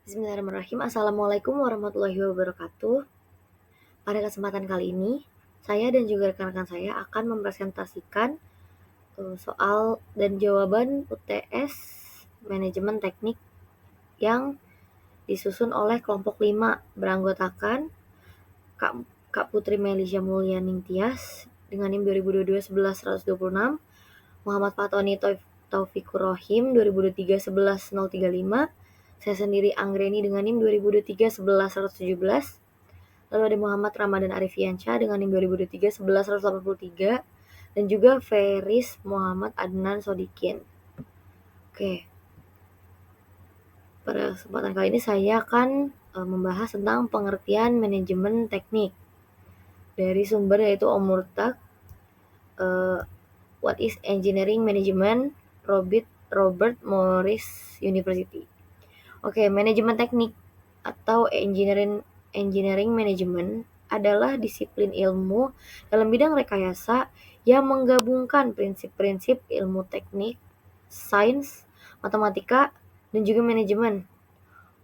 Bismillahirrahmanirrahim. Assalamualaikum warahmatullahi wabarakatuh. Pada kesempatan kali ini, saya dan juga rekan-rekan saya akan mempresentasikan soal dan jawaban UTS Manajemen Teknik yang disusun oleh kelompok 5 beranggotakan Kak Putri Melisha Mulyaning Tias dengan NIM 2022-11-126, Muhammad Fatoni Taufikur Rohim 2023-11-035, saya sendiri Anggreni dengan NIM 2023-11-117, lalu ada Muhammad Ramadan Arifiansyah dengan NIM 2023-11-183, dan juga Feris Muhammad Adnan Sodikin. Oke, pada kesempatan kali ini saya akan membahas tentang pengertian manajemen teknik dari sumber yaitu Omurtak, What is Engineering Management, Robert Morris University. Oke, manajemen teknik atau engineering management adalah disiplin ilmu dalam bidang rekayasa yang menggabungkan prinsip-prinsip ilmu teknik, sains, matematika, dan juga manajemen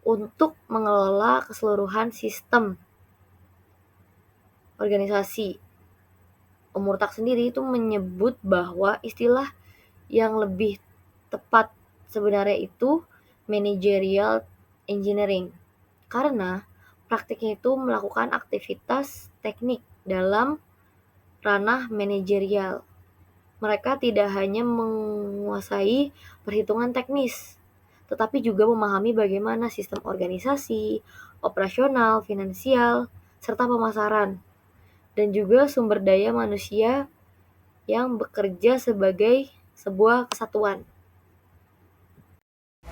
untuk mengelola keseluruhan sistem organisasi. Omurtak sendiri itu menyebut bahwa istilah yang lebih tepat sebenarnya itu managerial engineering, karena praktiknya itu melakukan aktivitas teknik dalam ranah manajerial. Mereka tidak hanya menguasai perhitungan teknis, tetapi juga memahami bagaimana sistem organisasi, operasional, finansial, serta pemasaran, dan juga sumber daya manusia yang bekerja sebagai sebuah kesatuan.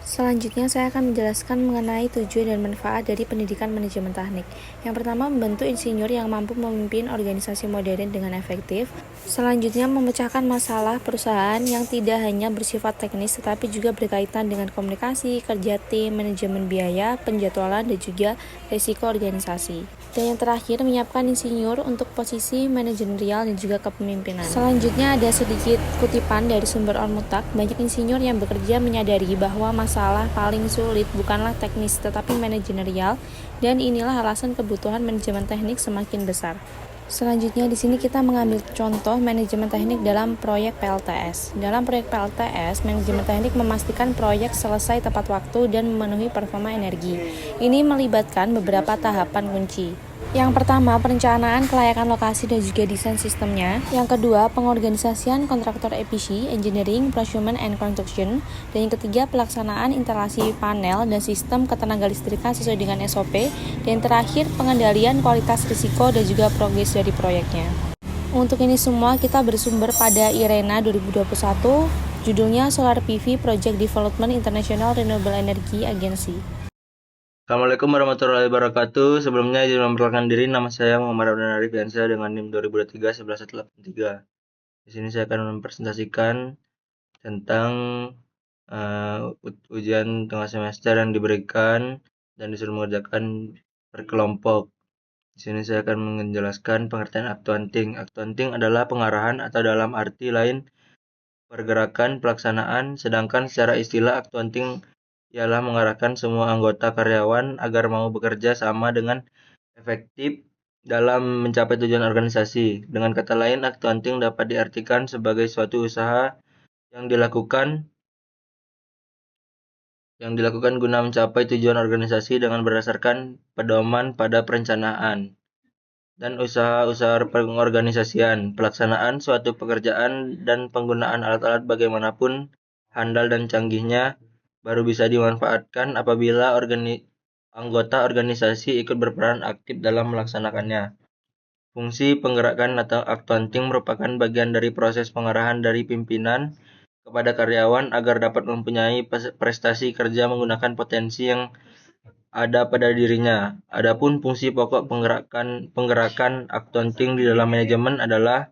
Selanjutnya saya akan menjelaskan mengenai tujuan dan manfaat dari pendidikan manajemen teknik. Yang pertama, membentuk insinyur yang mampu memimpin organisasi modern dengan efektif. Selanjutnya, memecahkan masalah perusahaan yang tidak hanya bersifat teknis tetapi juga berkaitan dengan komunikasi, kerja tim, manajemen biaya, penjadwalan, dan juga risiko organisasi. Dan yang terakhir, menyiapkan insinyur untuk posisi manajerial dan juga kepemimpinan. Selanjutnya ada sedikit kutipan dari sumber Omurtak. Banyak insinyur yang bekerja menyadari bahwa masalah paling sulit bukanlah teknis tetapi manajerial, dan inilah alasan kebutuhan manajemen teknik semakin besar. Selanjutnya di sini kita mengambil contoh manajemen teknik dalam proyek PLTS. Dalam proyek PLTS, manajemen teknik memastikan proyek selesai tepat waktu dan memenuhi performa energi. Ini melibatkan beberapa tahapan kunci. Yang pertama, perencanaan kelayakan lokasi dan juga desain sistemnya. Yang kedua, pengorganisasian kontraktor EPC, engineering, procurement, and construction. Dan yang ketiga, pelaksanaan instalasi panel dan sistem ketenaga listrikan sesuai dengan SOP. Dan yang terakhir, pengendalian kualitas risiko dan juga progres dari proyeknya. Untuk ini semua kita bersumber pada IRENA 2021, judulnya Solar PV Project Development International Renewable Energy Agency. Assalamualaikum warahmatullahi wabarakatuh. Sebelumnya izin memperkenalkan diri, nama saya Muhammad Ramadan Arifiansyah dengan NIM 2023-11-183. Di sini saya akan mempresentasikan tentang ujian tengah semester yang diberikan dan disuruh mengerjakan per kelompok. Di sini saya akan menjelaskan pengertian accounting. Accounting adalah pengarahan atau dalam arti lain pergerakan pelaksanaan, sedangkan secara istilah accounting ialah mengarahkan semua anggota karyawan agar mau bekerja sama dengan efektif dalam mencapai tujuan organisasi. Dengan kata lain, accounting dapat diartikan sebagai suatu usaha yang dilakukan guna mencapai tujuan organisasi dengan berdasarkan pedoman pada perencanaan dan usaha-usaha pengorganisasian, pelaksanaan suatu pekerjaan, dan penggunaan alat-alat bagaimanapun handal dan canggihnya baru bisa dimanfaatkan apabila anggota organisasi ikut berperan aktif dalam melaksanakannya. Fungsi penggerakan atau accounting merupakan bagian dari proses pengarahan dari pimpinan kepada karyawan agar dapat mempunyai prestasi kerja menggunakan potensi yang ada pada dirinya. Adapun fungsi pokok penggerakan accounting di dalam manajemen adalah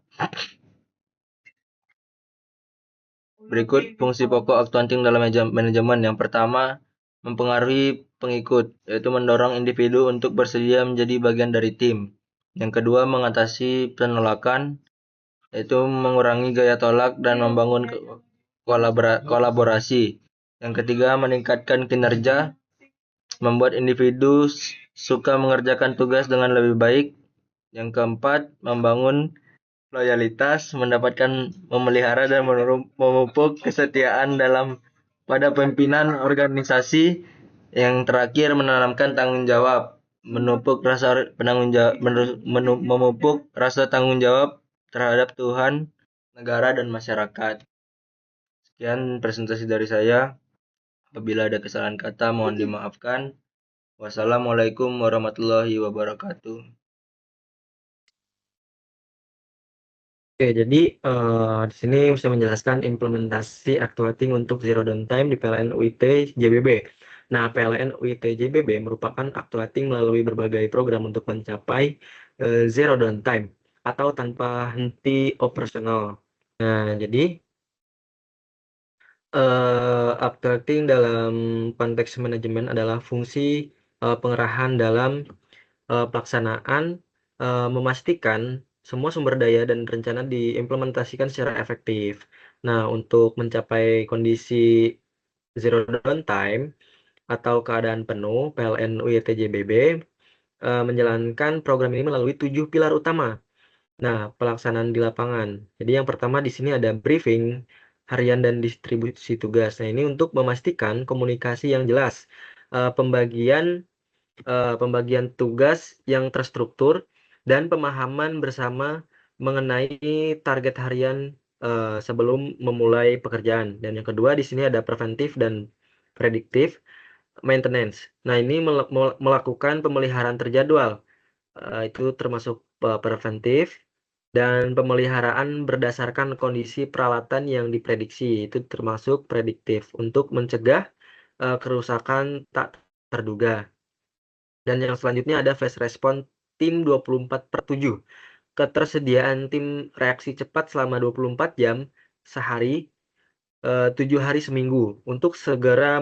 berikut fungsi pokok accounting dalam manajemen. Yang pertama, mempengaruhi pengikut, yaitu mendorong individu untuk bersedia menjadi bagian dari tim. Yang kedua, mengatasi penolakan, yaitu mengurangi gaya tolak dan membangun kolaborasi. Yang ketiga, meningkatkan kinerja, membuat individu suka mengerjakan tugas dengan lebih baik. Yang keempat, membangun loyalitas, memelihara dan memupuk kesetiaan pada pimpinan organisasi. Yang terakhir, menanamkan tanggung jawab, memupuk rasa tanggung jawab terhadap Tuhan, negara, dan masyarakat. Sekian presentasi dari saya. Apabila ada kesalahan kata, mohon dimaafkan. Wassalamualaikum warahmatullahi wabarakatuh. Oke, jadi di sini saya menjelaskan implementasi actuating untuk zero downtime di PLN UIT JBB. Nah, PLN UIT JBB merupakan actuating melalui berbagai program untuk mencapai zero downtime atau tanpa henti operasional. Nah, jadi actuating dalam konteks manajemen adalah fungsi pengerahan dalam pelaksanaan, memastikan semua sumber daya dan rencana diimplementasikan secara efektif. Nah, untuk mencapai kondisi zero downtime atau keadaan penuh, PLN UIT JBB menjalankan program ini melalui 7 pilar utama. Nah, pelaksanaan di lapangan. Jadi yang pertama di sini ada briefing harian dan distribusi tugas. Nah, ini untuk memastikan komunikasi yang jelas, pembagian tugas yang terstruktur, dan pemahaman bersama mengenai target harian sebelum memulai pekerjaan. Dan yang kedua di sini ada preventif dan prediktif maintenance. Nah, ini melakukan pemeliharaan terjadwal, itu termasuk preventif, dan pemeliharaan berdasarkan kondisi peralatan yang diprediksi, itu termasuk prediktif, untuk mencegah kerusakan tak terduga. Dan yang selanjutnya ada fast response tim 24/7. Ketersediaan tim reaksi cepat selama 24 jam sehari, 7 hari seminggu, untuk segera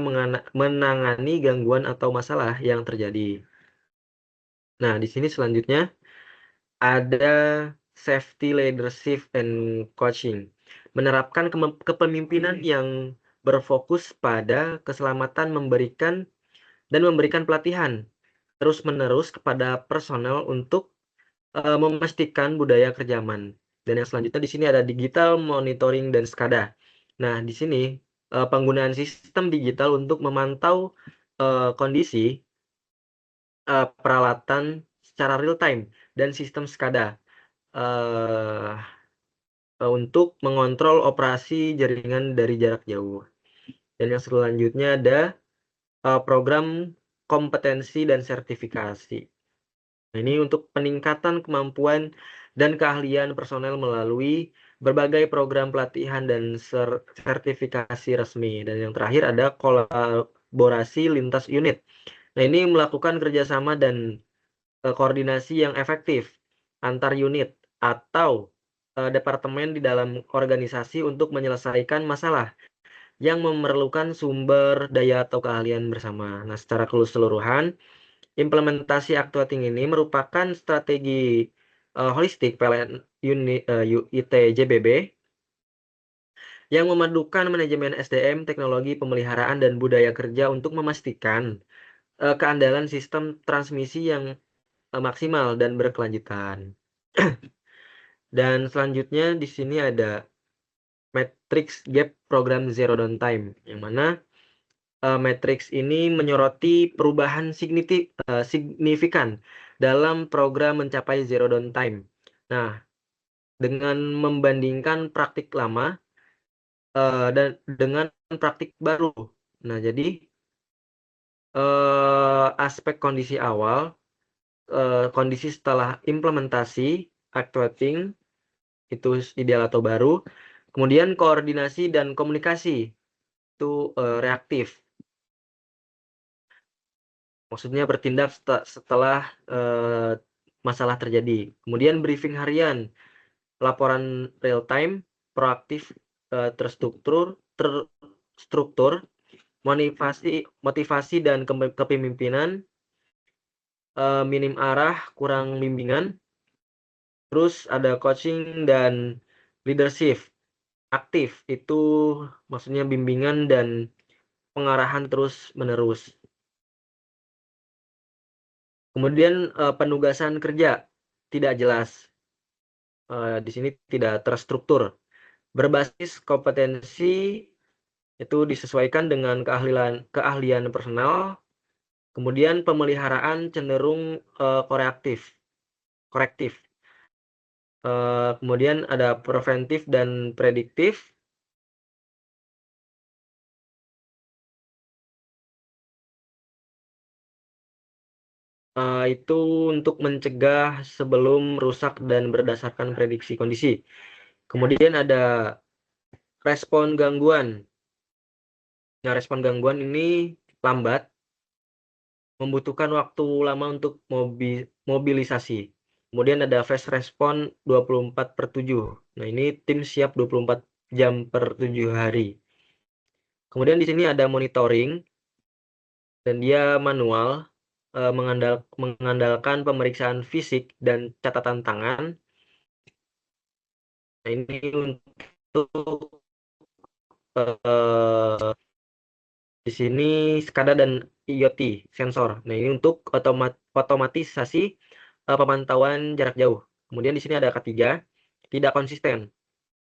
menangani gangguan atau masalah yang terjadi. Nah, di sini selanjutnya ada safety leadership and coaching. Menerapkan kepemimpinan yang berfokus pada keselamatan, memberikan pelatihan terus-menerus kepada personel untuk memastikan budaya kerja aman. Dan yang selanjutnya di sini ada digital monitoring dan SCADA. Nah, di sini penggunaan sistem digital untuk memantau kondisi peralatan secara real time, dan sistem SCADA untuk mengontrol operasi jaringan dari jarak jauh. Dan yang selanjutnya ada program kompetensi dan sertifikasi. Nah, ini untuk peningkatan kemampuan dan keahlian personel melalui berbagai program pelatihan dan sertifikasi resmi. Dan yang terakhir ada kolaborasi lintas unit. Nah, ini melakukan kerjasama dan koordinasi yang efektif antar unit atau departemen di dalam organisasi untuk menyelesaikan masalah yang memerlukan sumber daya atau keahlian bersama. Nah, secara keseluruhan, implementasi actuating ini merupakan strategi holistik PLN UIT JBB yang memadukan manajemen SDM, teknologi pemeliharaan, dan budaya kerja untuk memastikan keandalan sistem transmisi yang maksimal dan berkelanjutan. Dan selanjutnya di sini ada matrix gap program zero downtime, yang mana matrix ini menyoroti perubahan signifikan dalam program mencapai zero downtime. Nah, dengan membandingkan praktik lama dan dengan praktik baru. Nah, jadi aspek kondisi awal, kondisi setelah implementasi actuating, itu ideal atau baru. Kemudian koordinasi dan komunikasi, itu reaktif. Maksudnya bertindak setelah masalah terjadi. Kemudian briefing harian, laporan real time, proaktif, terstruktur, motivasi dan kepemimpinan, minim arah, kurang bimbingan. Terus ada coaching dan leadership aktif, itu maksudnya bimbingan dan pengarahan terus menerus. Kemudian penugasan kerja tidak jelas. Di sini tidak terstruktur. Berbasis kompetensi itu disesuaikan dengan keahlian personal. Kemudian pemeliharaan cenderung korektif. Kemudian ada preventif dan prediktif. Itu untuk mencegah sebelum rusak dan berdasarkan prediksi kondisi. Kemudian ada respon gangguan. Nah, respon gangguan ini lambat, membutuhkan waktu lama untuk mobilisasi. Kemudian ada fast respon 24/7. Nah, ini tim siap 24 jam per 7 hari. Kemudian di sini ada monitoring, dan dia manual, mengandalkan pemeriksaan fisik dan catatan tangan. Nah, ini untuk di sini SCADA dan IoT sensor. Nah, ini untuk otomatisasi pemantauan jarak jauh. Kemudian di sini ada ketiga, tidak konsisten.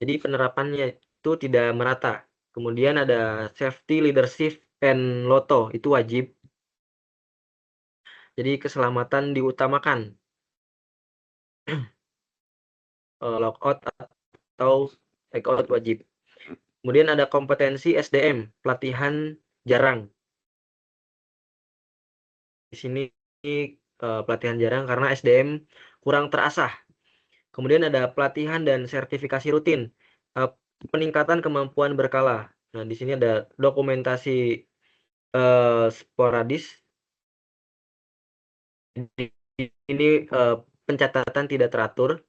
Jadi penerapannya itu tidak merata. Kemudian ada safety, leadership, and LOTO, itu wajib. Jadi keselamatan diutamakan. Lockout atau takeout wajib. Kemudian ada kompetensi SDM, pelatihan jarang. Di sini pelatihan jarang karena SDM kurang terasah. Kemudian ada pelatihan dan sertifikasi rutin, peningkatan kemampuan berkala. Nah, di sini ada dokumentasi sporadis. Ini pencatatan tidak teratur.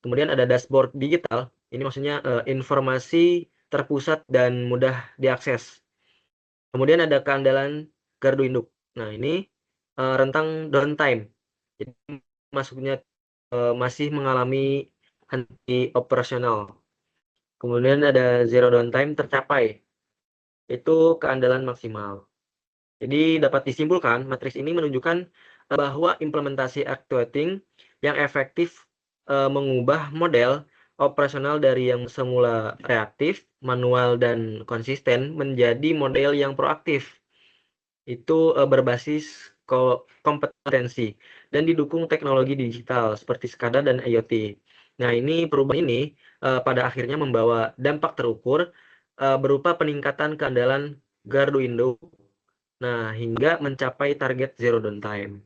Kemudian ada dashboard digital. Ini maksudnya informasi terpusat dan mudah diakses. Kemudian ada keandalan gardu induk. Nah, ini rentang downtime. Jadi masuknya masih mengalami henti operasional. Kemudian ada zero downtime tercapai. Itu keandalan maksimal. Jadi dapat disimpulkan, matriks ini menunjukkan bahwa implementasi actuating yang efektif mengubah model operasional dari yang semula reaktif, manual, dan konsisten menjadi model yang proaktif. Itu berbasis kompetensi dan didukung teknologi digital seperti SCADA dan IoT. Nah, ini perubahan ini pada akhirnya membawa dampak terukur berupa peningkatan keandalan gardu induk. Nah, hingga mencapai target zero downtime.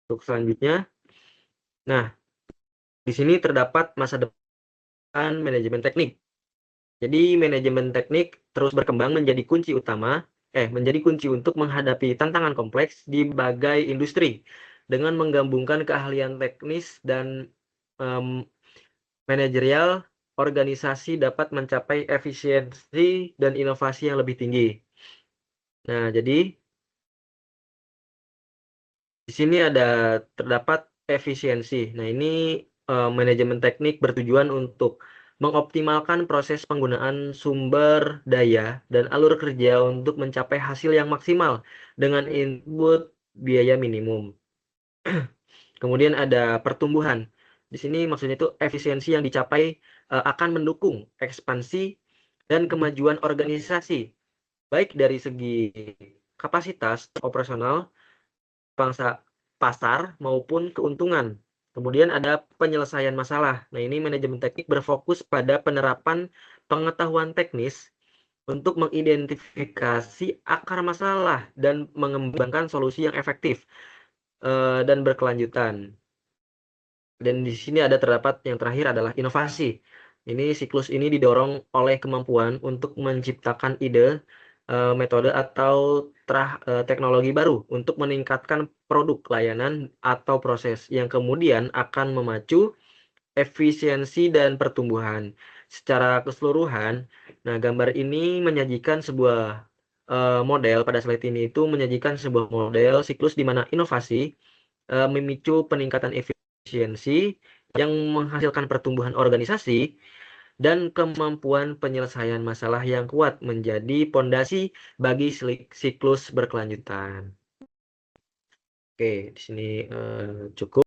Untuk selanjutnya, nah, di sini terdapat masa depan manajemen teknik. Jadi manajemen teknik terus berkembang menjadi kunci untuk menghadapi tantangan kompleks di berbagai industri dengan menggabungkan keahlian teknis dan manajerial. Organisasi dapat mencapai efisiensi dan inovasi yang lebih tinggi. Nah, jadi di sini terdapat efisiensi. Nah, ini manajemen teknik bertujuan untuk mengoptimalkan proses penggunaan sumber daya dan alur kerja untuk mencapai hasil yang maksimal dengan input biaya minimum. Kemudian ada pertumbuhan. Di sini maksudnya itu efisiensi yang dicapai akan mendukung ekspansi dan kemajuan organisasi, baik dari segi kapasitas operasional, bangsa pasar, maupun keuntungan. Kemudian ada penyelesaian masalah. Nah, ini manajemen teknik berfokus pada penerapan pengetahuan teknis untuk mengidentifikasi akar masalah dan mengembangkan solusi yang efektif dan berkelanjutan. Dan di sini terdapat yang terakhir adalah inovasi. Ini siklus ini didorong oleh kemampuan untuk menciptakan ide, metode, atau teknologi baru untuk meningkatkan produk, layanan, atau proses yang kemudian akan memacu efisiensi dan pertumbuhan. Secara keseluruhan, nah gambar ini menyajikan sebuah model, pada slide ini itu menyajikan sebuah model siklus di mana inovasi memicu peningkatan efisiensi yang menghasilkan pertumbuhan organisasi dan kemampuan penyelesaian masalah yang kuat menjadi pondasi bagi siklus berkelanjutan. Oke, di sini cukup.